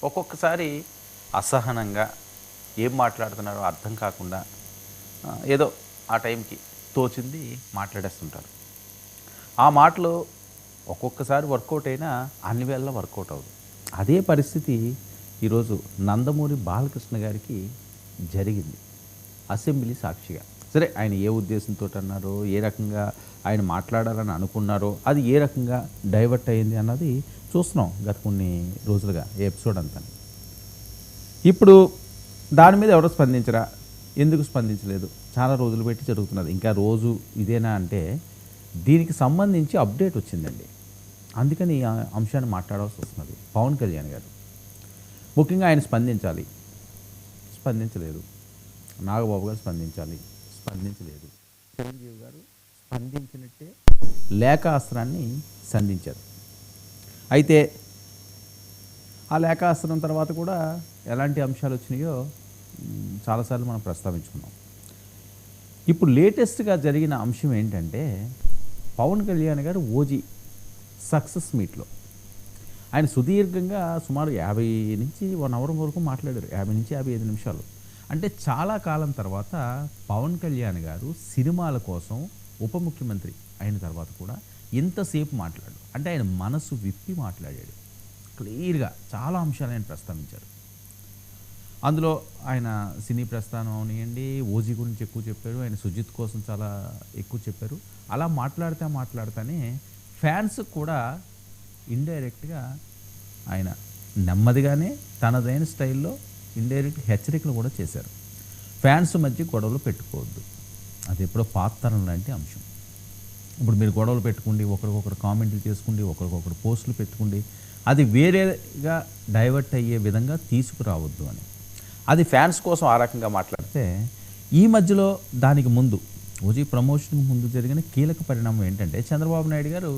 ఒక్కొక్కసారి అసహనంగా ఏం మాట్లాడుతున్నారో అర్థం కాకుండా ఏదో ఆ టైంకి తోచింది మాట్లాడేస్తుంటారు. ఆ మాటలు ఒక్కొక్కసారి వర్కౌట్ అయినా అన్ని వేళలా వర్కౌట్ అవ్వదు. అదే పరిస్థితి ఈరోజు నందమూరి బాలకృష్ణ గారికి జరిగింది అసెంబ్లీ సాక్షిగా. సరే, ఆయన ఏ ఉద్దేశంతో అన్నారో, ఏ రకంగా ఆయన మాట్లాడాలని అనుకున్నారో, అది ఏ రకంగా డైవర్ట్ అయింది అన్నది చూస్తున్నాం గత కొన్ని రోజులుగా ఈ ఎపిసోడ్ అంతా. ఇప్పుడు దాని మీద ఎవరో స్పందించరా, ఎందుకు స్పందించలేదు, చాలా రోజులు పెట్టి జరుగుతున్నది. ఇంకా రోజు ఇదేనా అంటే దీనికి సంబంధించి అప్డేట్ వచ్చిందండి. అందుకని ఆ అంశాన్ని మాట్లాడాల్సి వస్తున్నది. పవన్ కళ్యాణ్ గారు ముఖ్యంగా ఆయన స్పందించాలి, స్పందించలేదు. నాగబాబు గారు స్పందించలేదు. చిరంజీవి గారు స్పందించినట్టే లేఖాస్త్రాన్ని సంధించారు. అయితే ఆ లేఖాస్త్రం తర్వాత కూడా ఎలాంటి అంశాలు వచ్చినాయో చాలాసార్లు మనం ప్రస్తావించుకున్నాం. ఇప్పుడు లేటెస్ట్గా జరిగిన అంశం ఏంటంటే పవన్ కళ్యాణ్ గారు ఓజీ సక్సెస్ మీట్లో ఆయన సుదీర్ఘంగా సుమారు 50 నుంచి 1 అవర్ వరకు మాట్లాడారు. 50 నుంచి 55 నిమిషాలు. అంటే చాలా కాలం తర్వాత పవన్ కళ్యాణ్ గారు సినిమాల కోసం ఉప ముఖ్యమంత్రి అయిన తర్వాత కూడా ఇంతసేపు మాట్లాడు. అంటే ఆయన మనసు విప్పి మాట్లాడాడు. క్లియర్గా చాలా అంశాలు ఆయన ప్రస్తావించారు. అందులో ఆయన సినీ ప్రస్థానం అవనియండి, ఓజీ గురించి ఎక్కువ చెప్పారు, ఆయన సుజిత్ కోసం చాలా ఎక్కువ చెప్పారు. అలా మాట్లాడుతానే ఫ్యాన్స్ కూడా ఇండైరెక్ట్గా ఆయన నెమ్మదిగానే తనదైన స్టైల్లో ఇండైరెక్ట్ హెచ్చరికలు కూడా చేశారు. ఫ్యాన్స్ మధ్య గొడవలు పెట్టుకోవద్దు, అది ఎప్పుడో పాతరం లాంటి అంశం. ఇప్పుడు మీరు గొడవలు పెట్టుకోండి, ఒకరికొకరు కామెంట్లు చేసుకోండి, ఒకరికొకరు పోస్టులు పెట్టుకోండి, అది వేరేగా డైవర్ట్ అయ్యే విధంగా తీసుకురావద్దు అని. అది ఫ్యాన్స్ కోసం ఆ రకంగా మాట్లాడితే, ఈ మధ్యలో దానికి ముందు ఓజీ ప్రమోషన్కి ముందు జరిగిన కీలక పరిణామం ఏంటంటే చంద్రబాబు నాయుడు గారు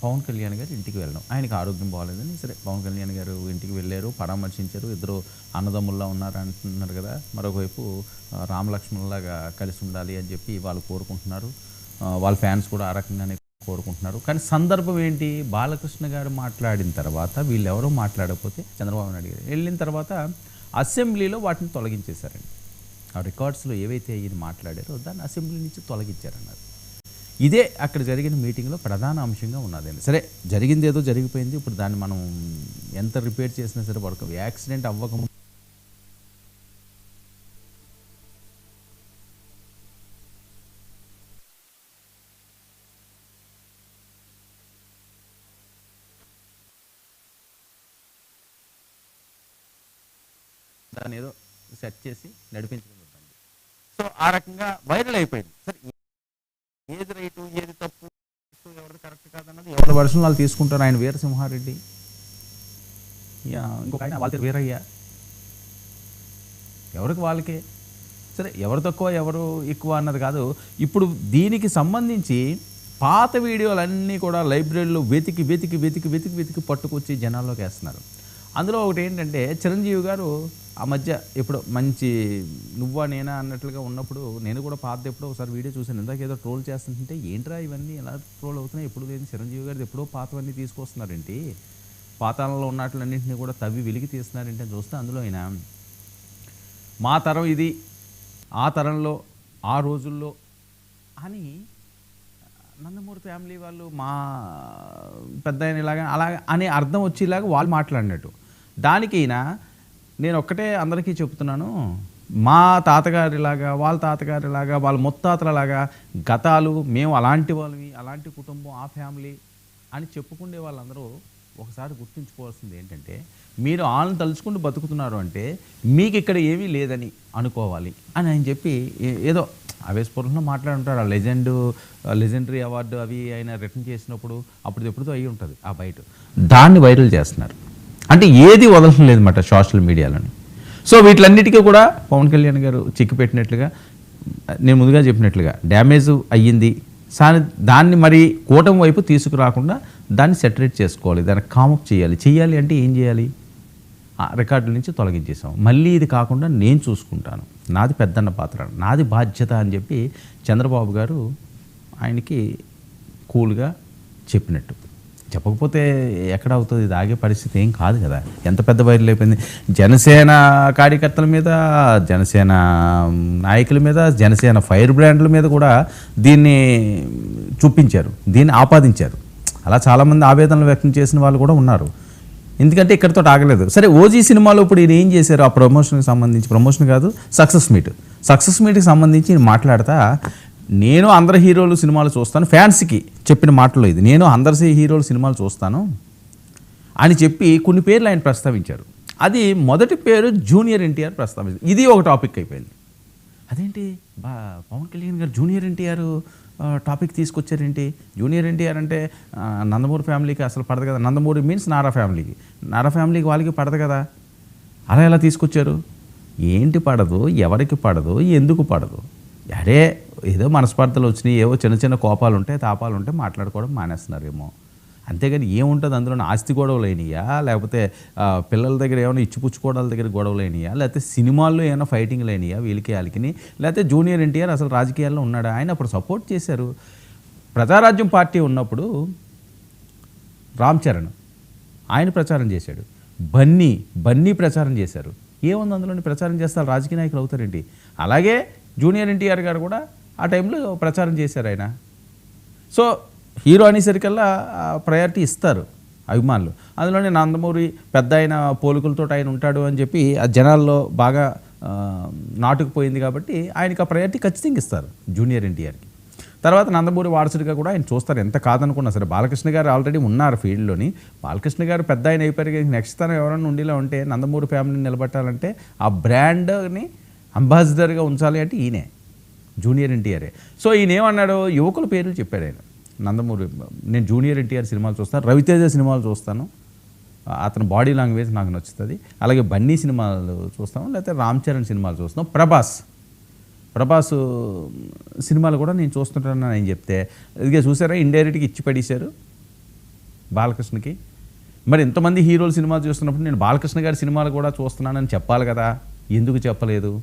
పవన్ కళ్యాణ్ గారు ఇంటికి వెళ్ళడం. ఆయనకు ఆరోగ్యం బాగాలేదని సరే పవన్ కళ్యాణ్ గారు ఇంటికి వెళ్ళారు, పరామర్శించారు. ఇద్దరు అన్నదమ్ముల్లా ఉన్నారు అంటున్నారు కదా. మరొకవైపు రామలక్ష్మణులాగా కలిసి ఉండాలి అని చెప్పి వాళ్ళు కోరుకుంటున్నారు. వాళ్ళ ఫ్యాన్స్ కూడా ఆ రకంగానే కోరుకుంటున్నారు. కానీ సందర్భం ఏంటి, బాలకృష్ణ గారు మాట్లాడిన తర్వాత వీళ్ళెవరో మాట్లాడకపోతే చంద్రబాబు నాయుడు గారు వెళ్ళిన తర్వాత అసెంబ్లీలో వాటిని తొలగించేశారండి. ఆ రికార్డ్స్లో ఏవైతే ఈయన మాట్లాడారో దాన్ని అసెంబ్లీ నుంచి తొలగించారన్నారు. ఇదే అక్కడ జరిగిన మీటింగ్లో ప్రధాన అంశంగా ఉన్నదండి. సరే, జరిగింది ఏదో జరిగిపోయింది. ఇప్పుడు దాన్ని మనం ఎంత రిపేర్ చేసినా సరే వర్క్ యాక్సిడెంట్ అవ్వక దాన్ని ఏదో సెట్ చేసి నడిపించడం. సో ఆ రకంగా వైరల్ అయిపోయింది. సరే, ఏది రైటు ఏది తప్పు ఎవరిది కరెక్ట్ కాదన్నది ఎవరి వర్షన్ వాళ్ళు తీసుకుంటారు. ఆయన వీరసింహారెడ్డి, ఇంకొక ఆయన వాళ్ళ వీరయ్య, ఎవరికి వాళ్ళకే. సరే, ఎవరు తక్కువ ఎవరు ఎక్కువ అన్నది కాదు. ఇప్పుడు దీనికి సంబంధించి పాత వీడియోలన్నీ కూడా లైబ్రరీలో వెతికి పట్టుకొచ్చి జనాల్లోకి వేస్తున్నారు. అందులో ఒకటి ఏంటంటే చిరంజీవి గారు ఆ మధ్య ఎప్పుడో మంచి నువ్వా నేనా అన్నట్లుగా ఉన్నప్పుడు నేను కూడా పాత ఎప్పుడో ఒకసారి వీడియో చూశాను. ఇందాక ఏదో ట్రోల్ చేస్తుంటే ఏంట్రా ఇవన్నీ ఎలా ట్రోల్ అవుతున్నాయి, ఎప్పుడు లేదు చిరంజీవి గారు ఎప్పుడో పాతవన్నీ తీసుకొస్తున్నారేంటి, పాతాళంలో ఉన్నట్లన్నింటినీ కూడా తవ్వి వెలికి తీస్తున్నారేంటి అని చూస్తే అందులో ఆయన మా తరం ఇది, ఆ తరంలో ఆ రోజుల్లో అని నందమూరి ఫ్యామిలీ వాళ్ళు మా పెద్ద ఆయన ఇలాగా అలాగా అనే అర్థం వచ్చేలాగా వాళ్ళు మాట్లాడినట్టు. దానికి నేను ఒక్కటే అందరికీ చెప్తున్నాను, మా తాతగారిలాగా వాళ్ళ తాతగారిలాగా వాళ్ళ ముత్తాతలలాగా గతాలు మేము అలాంటి వాళ్ళవి, అలాంటి కుటుంబం, ఆ ఫ్యామిలీ అని చెప్పుకునే వాళ్ళందరూ ఒకసారి గుర్తుంచుకోవాల్సింది ఏంటంటే మీరు వాళ్ళని తలుచుకుంటూ బతుకుతున్నారు అంటే మీకు ఇక్కడ ఏమీ లేదని అనుకోవాలి అని ఆయన చెప్పి ఏదో ఆవేశపూర్వకంగా మాట్లాడుంటారు. ఆ లెజెండరీ అవార్డు అవి ఆయన రిటర్న్ చేసినప్పుడు అప్పుడు ఎప్పుడుతో అయ్యి ఉంటుంది ఆ బయట, దాన్ని వైరల్ చేస్తున్నారు. అంటే ఏది వదలడం లేదన్నమాట సోషల్ మీడియాలోని. సో వీటిలన్నిటికీ కూడా పవన్ కళ్యాణ్ గారు చిక్కిపెట్టినట్లుగా నేను ముందుగా చెప్పినట్లుగా డ్యామేజ్ అయ్యింది. దాన్ని మరి కూటమి వైపు తీసుకురాకుండా దాన్ని సెటరేట్ చేసుకోవాలి, దాన్ని కామప్ చేయాలి అంటే ఏం చేయాలి, రికార్డుల నుంచి తొలగించేసాం. మళ్ళీ ఇది కాకుండా నేను చూసుకుంటాను, నాది పెద్దన్న పాత్ర, నాది బాధ్యత అని చెప్పి చంద్రబాబు గారు ఆయనకి కూల్గా చెప్పినట్టు. చెప్పకపోతే ఎక్కడ అవుతుంది, ఇది ఆగే పరిస్థితి ఏం కాదు కదా. ఎంత పెద్ద వైరల్ అయిపోయింది. జనసేన కార్యకర్తల మీద, జనసేన నాయకుల మీద, జనసేన ఫైర్ బ్రాండ్ల మీద కూడా దీన్ని చూపించారు, దీన్ని ఆపాదించారు. అలా చాలామంది ఆవేదనలు వ్యక్తం చేసిన వాళ్ళు కూడా ఉన్నారు. ఎందుకంటే ఇక్కడితో ఆగలేదు. సరే, ఓజీ సినిమాలో ఇప్పుడు ఈయన ఏం చేశారు, ఆ ప్రమోషన్కి సంబంధించి, ప్రమోషన్ కాదు సక్సెస్ మీట్కి సంబంధించి ఈయన మాట్లాడతా, నేను అందరు హీరోలు సినిమాలు చూస్తాను, ఫ్యాన్స్కి చెప్పిన మాటలో ఇది, నేను అందరి హీరోలు సినిమాలు చూస్తాను అని చెప్పి కొన్ని పేర్లు ఆయన ప్రస్తావించారు. అది మొదటి పేరు జూనియర్ ఎన్టీఆర్ ప్రస్తావించారు. ఇది ఒక టాపిక్ అయిపోయింది. అదేంటి పవన్ కళ్యాణ్ గారు జూనియర్ ఎన్టీఆర్ టాపిక్ తీసుకొచ్చారేంటి? జూనియర్ ఎన్టీఆర్ అంటే నందమూరి ఫ్యామిలీకి అసలు పడదు కదా. నందమూరి మీన్స్ నారా ఫ్యామిలీకి వాళ్ళకి పడదు కదా. అలా ఎలా తీసుకొచ్చారు? ఏంటి పడదు, ఎవరికి పడదు, ఎందుకు పడదు? అరే ఏదో మనస్పర్ధలు వచ్చినాయి, ఏవో చిన్న చిన్న కోపాలు ఉంటాయి, తాపాలు ఉంటాయి, మాట్లాడుకోవడం మానేస్తున్నారేమో. అంతేగాని ఏముంటుంది అందులో? ఆస్తి గొడవలు అయినాయా, లేకపోతే పిల్లల దగ్గర ఏమైనా ఇచ్చిపుచ్చుకోవడాల దగ్గర గొడవలు అయినాయా, లేకపోతే సినిమాల్లో ఏమైనా ఫైటింగ్లు అయినాయా వీళ్ళకి వాళ్ళకి, లేకపోతే జూనియర్ ఎన్టీఆర్ అసలు రాజకీయాల్లో ఉన్నాడా? ఆయన అప్పుడు సపోర్ట్ చేశారు. ప్రజారాజ్యం పార్టీ ఉన్నప్పుడు రామ్ చరణ్ ఆయన ప్రచారం చేశాడు, బన్నీ ప్రచారం చేశారు. ఏముంది అందులోని? ప్రచారం చేస్తారు, రాజకీయ నాయకులు అవుతారేంటి? అలాగే జూనియర్ ఎన్టీఆర్ గారు కూడా ఆ టైంలో ప్రచారం చేశారు ఆయన. సో హీరో అనేసరికల్లా ప్రయారిటీ ఇస్తారు అభిమానులు. అందులోనే నందమూరి పెద్ద ఆయన పోలికలతో ఆయన ఉంటాడు అని చెప్పి ఆ జనాల్లో బాగా నాటుకుపోయింది కాబట్టి ఆయనకి ఆ ప్రయారిటీ ఖచ్చితంగా ఇస్తారు జూనియర్ ఎన్టీఆర్కి. తర్వాత నందమూరి వారసుడిగా కూడా ఆయన చూస్తారు, ఎంత కాదనుకున్నా సరే. బాలకృష్ణ గారు ఆల్రెడీ ఉన్నారు ఫీల్డ్లోని. బాలకృష్ణ గారు పెద్ద ఆయన అయిపోయారు. నెక్స్ట్ తరం ఎవరైనా ఉండేలా ఉంటే నందమూరి ఫ్యామిలీని నిలబెట్టాలంటే ఆ బ్రాండ్ని అంబాసిడర్గా ఉంచాలి అంటే ఈయనే, జూనియర్ ఎన్టీఆరే. సో ఈయన ఏమన్నాడు, యువకుల పేర్లు చెప్పాడు ఆయన. నందమూరి, నేను జూనియర్ ఎన్టీఆర్ సినిమాలు చూస్తాను, రవితేజ సినిమాలు చూస్తాను, అతని బాడీ లాంగ్వేజ్ నాకు నచ్చుతుంది, అలాగే బన్నీ సినిమాలు చూస్తాము, లేకపోతే రామ్ చరణ్ సినిమాలు చూస్తాం, ప్రభాస్ సినిమాలు కూడా నేను చూస్తుంటాను అని చెప్తే, ఇదిగే చూసారా ఇండైరెక్ట్గా ఇచ్చి పడేశారు బాలకృష్ణకి. మరి ఇంతమంది హీరోలు సినిమాలు చూస్తున్నప్పుడు నేను బాలకృష్ణ గారి సినిమాలు కూడా చూస్తున్నానని చెప్పాలి కదా, ఎందుకు చెప్పలేదు?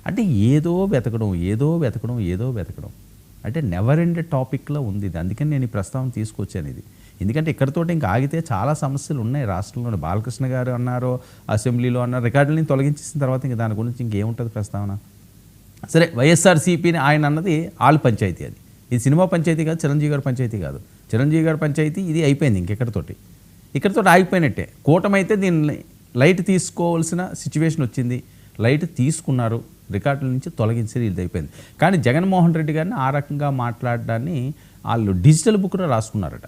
అంటే ఏదో వెతకడం అంటే నెవర్ ఎండ్ టాపిక్లో ఉంది ఇది. అందుకని నేను ఈ ప్రస్తావన తీసుకొచ్చాను ఇది. ఎందుకంటే ఇక్కడితో ఇంకా ఆగితే చాలా సమస్యలు ఉన్నాయి రాష్ట్రంలో. బాలకృష్ణ గారు అన్నారు, అసెంబ్లీలో అన్నారు, రికార్డులని తొలగించేసిన తర్వాత ఇంక దాని గురించి ఇంకేముంటుంది ప్రస్తావన. సరే, వైఎస్ఆర్సీపీని ఆయన అన్నది ఆల్ పంచాయతీ, అది ఇది సినిమా పంచాయతీ కాదు, చిరంజీవి గారి పంచాయతీ కాదు. చిరంజీవి గారి పంచాయతీ ఇది అయిపోయింది, ఇక్కడితోటి ఆగిపోయినట్టే. కూటమైతే దీన్ని లైట్ తీసుకోవాల్సిన సిచ్యువేషన్ వచ్చింది, లైట్ తీసుకున్నారు, రికార్డుల నుంచి తొలగించేది, ఇది అయిపోయింది. కానీ జగన్మోహన్ రెడ్డి గారిని ఆ రకంగా మాట్లాడడాన్ని వాళ్ళు డిజిటల్ బుక్లో రాసుకున్నారట,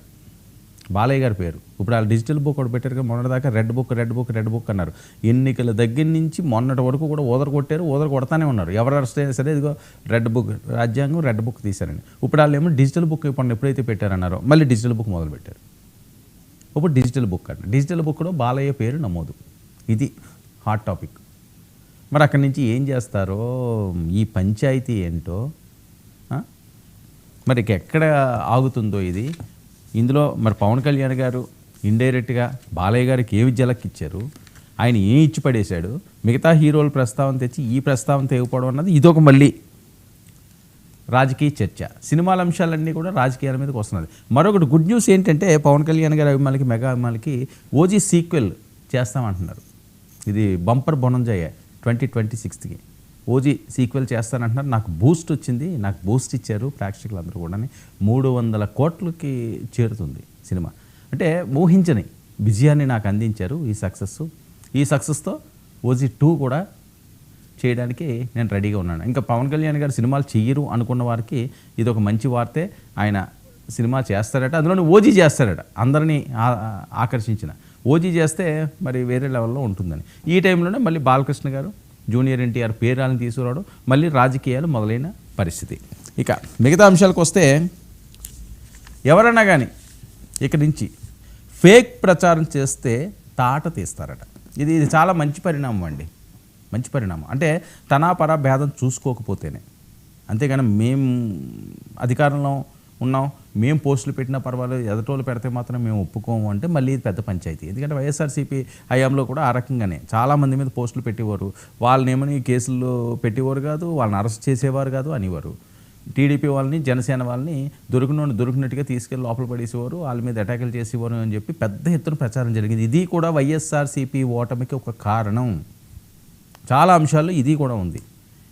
బాలయ్య గారి పేరు. ఇప్పుడు వాళ్ళు డిజిటల్ బుక్ ఒకటి పెట్టారు, మొన్నటిదాకా రెడ్ బుక్ అన్నారు. ఎన్నికల దగ్గర నుంచి మొన్నటి వరకు కూడా ఓదర కొడతానే ఉన్నారు. ఎవరు అరెస్ట్ అయినా సరే ఇదిగో రెడ్ బుక్, రాజ్యాంగం రెడ్ బుక్ తీశారండి. ఇప్పుడు వాళ్ళు ఏమో డిజిటల్ బుక్ ఎప్పుడైతే పెట్టారన్నారో మళ్ళీ డిజిటల్ బుక్ మొదలు పెట్టారు. ఇప్పుడు డిజిటల్ బుక్లో బాలయ్య పేరు నమోదు. ఇది హాట్ టాపిక్. మరి అక్కడి నుంచి ఏం చేస్తారో, ఈ పంచాయతీ ఏంటో, మరి ఎక్కడ ఆగుతుందో ఇది. ఇందులో మరి పవన్ కళ్యాణ్ గారు ఇండైరెక్ట్గా బాలయ్య గారికి ఏ విద్యలకు ఇచ్చారు, ఆయన ఏం ఇచ్చి పడేశాడు, మిగతా హీరోల ప్రస్తావన తెచ్చి ఈ ప్రస్తావన తెగిపోవడం అన్నది ఇదొక మళ్ళీ రాజకీయ చర్చ. సినిమాల అంశాలన్నీ కూడా రాజకీయాల మీదకి వస్తున్నది. మరొకటి గుడ్ న్యూస్ ఏంటంటే పవన్ కళ్యాణ్ గారి అభిమానులకి, మెగా అభిమానులకి ఓజీ సీక్వెల్ చేస్తామంటున్నారు. ఇది బంపర్ బొనంజయ్య 2026కి ఓజీ సీక్వెల్ చేస్తానంటున్నారు. నాకు బూస్ట్ వచ్చింది, నాకు బూస్ట్ ఇచ్చారు ప్రేక్షకులందరూ కూడా. 300 కోట్లకి చేరుతుంది సినిమా. అంటే ఊహించని విజయాన్ని నాకు అందించారు ఈ సక్సెస్తో ఓజీ 2 కూడా చేయడానికి నేను రెడీగా ఉన్నాను. ఇంకా పవన్ కళ్యాణ్ గారు సినిమాలు చెయ్యరు అనుకున్న వారికి ఇది ఒక మంచి వార్తే. ఆయన సినిమా చేస్తారట, అందులోనే ఓజీ చేస్తారట. అందరినీ ఆకర్షించిన ఓజీ చేస్తే మరి వేరే లెవెల్లో ఉంటుందని. ఈ టైంలోనే మళ్ళీ బాలకృష్ణ గారు జూనియర్ ఎన్టీఆర్ పేరాలను తీసుకురావడం, మళ్ళీ రాజకీయాలు మొదలైన పరిస్థితి. ఇక మిగతా అంశాలకు వస్తే, ఎవరన్నా కానీ ఇక్కడి నుంచి ఫేక్ ప్రచారం చేస్తే తాట తీస్తారట. ఇది చాలా మంచి పరిణామం అండి, మంచి పరిణామం. అంటే తనాపరా భేదం చూసుకోకపోతేనే. అంతేగాని మేము అధికారంలో ఉన్నాం, మేము పోస్టులు పెట్టినా పర్వాలేదు, ఎదటోళ్ళు పెడితే మాత్రం మేము ఒప్పుకోము అంటే మళ్ళీ పెద్ద పంచాయతీ. ఎందుకంటే వైఎస్ఆర్సీపీ హయాంలో కూడా ఆ రకంగానే చాలామంది మీద పోస్టులు పెట్టేవారు. వాళ్ళని ఏమని కేసులు పెట్టేవారు కాదు, వాళ్ళని అరెస్ట్ చేసేవారు కాదు అనేవారు. టీడీపీ వాళ్ళని జనసేన వాళ్ళని దొరికినట్టుగా తీసుకెళ్ళి లోపల పడేసేవారు, వాళ్ళ మీద అటాకులు చేసేవారు అని చెప్పి పెద్ద ఎత్తున ప్రచారం జరిగింది. ఇది కూడా వైఎస్ఆర్సీపీ ఓటమికి ఒక కారణం. చాలా అంశాల్లో ఇది కూడా ఉంది.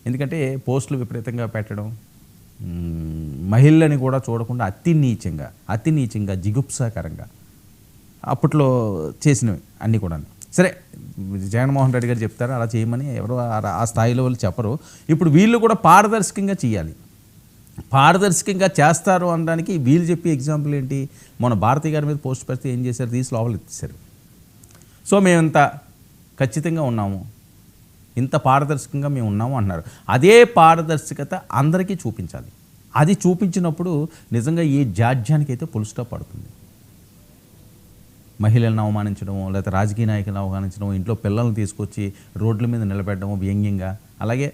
ఎందుకంటే పోస్టులు విపరీతంగా పెట్టడం, మహిళని కూడా చూడకుండా అతి నీచంగా జిగుప్సాకరంగా అప్పట్లో చేసినవి అన్నీ కూడా. సరే, జగన్మోహన్ రెడ్డి గారు చెప్తారు అలా చేయమని, ఎవరో ఆ స్థాయిలో వాళ్ళు చెప్పరు. ఇప్పుడు వీళ్ళు కూడా పారదర్శకంగా చేయాలి. పారదర్శకంగా చేస్తారు అనడానికి వీళ్ళు చెప్పే ఎగ్జాంపుల్ ఏంటి? మన భారతి గారి మీద పోస్ట్ పెడితే ఏం చేశారు? తీసి లోపల ఎత్తేసారు. సో మేమంత ఖచ్చితంగా ఉన్నాము, ఇంత పారదర్శకంగా మేము ఉన్నాము అంటున్నారు. అదే పారదర్శకత అందరికీ చూపించాలి. అది చూపించినప్పుడు నిజంగా ఈ జాడ్యానికి అయితే ఫుల్ స్టాప్ పడుతుంది. మహిళలను అవమానించడము, లేకపోతే రాజకీయ నాయకులను అవమానించడం, ఇంట్లో పిల్లల్ని తీసుకొచ్చి రోడ్ల మీద నిలబెట్టడము వ్యంగ్యంగా, అలాగే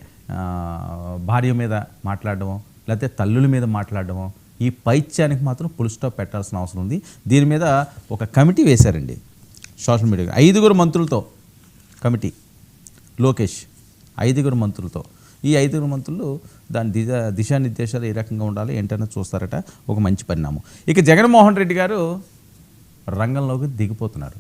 భార్య మీద మాట్లాడడము, లేకపోతే తల్లుల మీద మాట్లాడడము, ఈ పైత్యానికి మాత్రం ఫుల్ స్టాప్ పెట్టాల్సిన అవసరం ఉంది. దీని మీద ఒక కమిటీ వేశారండి సోషల్ మీడియాలో, 5 మంత్రులతో కమిటీ. లోకేష్ 5 మంత్రులతో, ఈ 5 మంత్రులు దాని దిశానిర్దేశాలు ఏ రకంగా ఉండాలి ఏంటనేది చూస్తారట. ఒక మంచి పరిణామం. ఇక జగన్మోహన్ రెడ్డి గారు రంగంలోకి దిగిపోతున్నారు.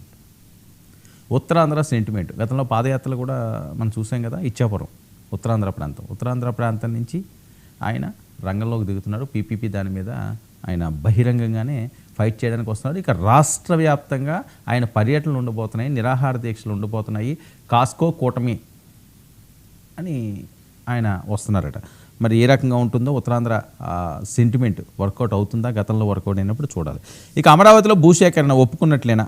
ఉత్తరాంధ్ర సెంటిమెంట్, గతంలో పాదయాత్రలు కూడా మనం చూసాం కదా, ఇచ్చాపురం ఉత్తరాంధ్ర ప్రాంతం నుంచి ఆయన రంగంలోకి దిగుతున్నారు. పీపీపీ దాని మీద ఆయన బహిరంగంగానే ఫైట్ చేయడానికి వస్తున్నారు. ఇక రాష్ట్ర వ్యాప్తంగా ఆయన పర్యటనలు ఉండబోతున్నాయి, నిరాహార దీక్షలు ఉండబోతున్నాయి, కాస్కో కూటమి అని ఆయన వస్తున్నారట. మరి ఏ రకంగా ఉంటుందో ఉత్తరాంధ్ర సెంటిమెంట్ వర్కౌట్ అవుతుందా, గతంలో వర్కౌట్ అయినప్పుడు చూడాలి. ఇక అమరావతిలో భూసేకరణ ఒప్పుకున్నట్లేనా?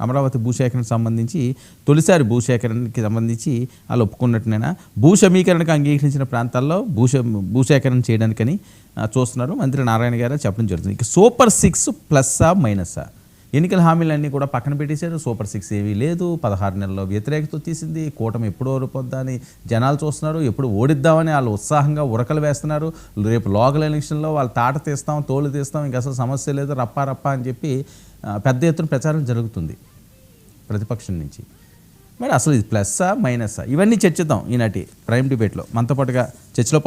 అమరావతి భూసేకరణకు సంబంధించి తొలిసారి భూసేకరణకి సంబంధించి వాళ్ళు ఒప్పుకున్నట్లేనా? భూ సమీకరణకు అంగీకరించిన ప్రాంతాల్లో భూసేకరణ చేయడానికని చూస్తున్నారు. మంత్రి నారాయణ గారు చెప్పడం జరుగుతుంది. ఇక సూపర్ 6 ప్లస్సా మైనస్సా? ఎన్నికల హామీలన్నీ కూడా పక్కన పెట్టేశారు. సూపర్ 6 ఏమీ లేదు. 16 నెలల్లో వ్యతిరేకత వచ్చేసింది. కూటమి ఎప్పుడు ఓడిపోద్దా అని జనాలు చూస్తున్నారు. ఎప్పుడు ఓడిద్దామని వాళ్ళు ఉత్సాహంగా ఉరకలు వేస్తున్నారు. రేపు లోకల్ ఎలక్షన్లో వాళ్ళు తాట తీస్తాం, తోలు తీస్తాం, ఇంక అసలు సమస్య లేదు, రప్పా అని చెప్పి పెద్ద ఎత్తున ప్రచారం జరుగుతుంది ప్రతిపక్షం నుంచి. మరి అసలు ఇది ప్లస్సా మైనస్సా? ఇవన్నీ చర్చిద్దాం ఈనాటి ప్రైమ్ డిబేట్లో. మనతో పాటుగా చర్చలో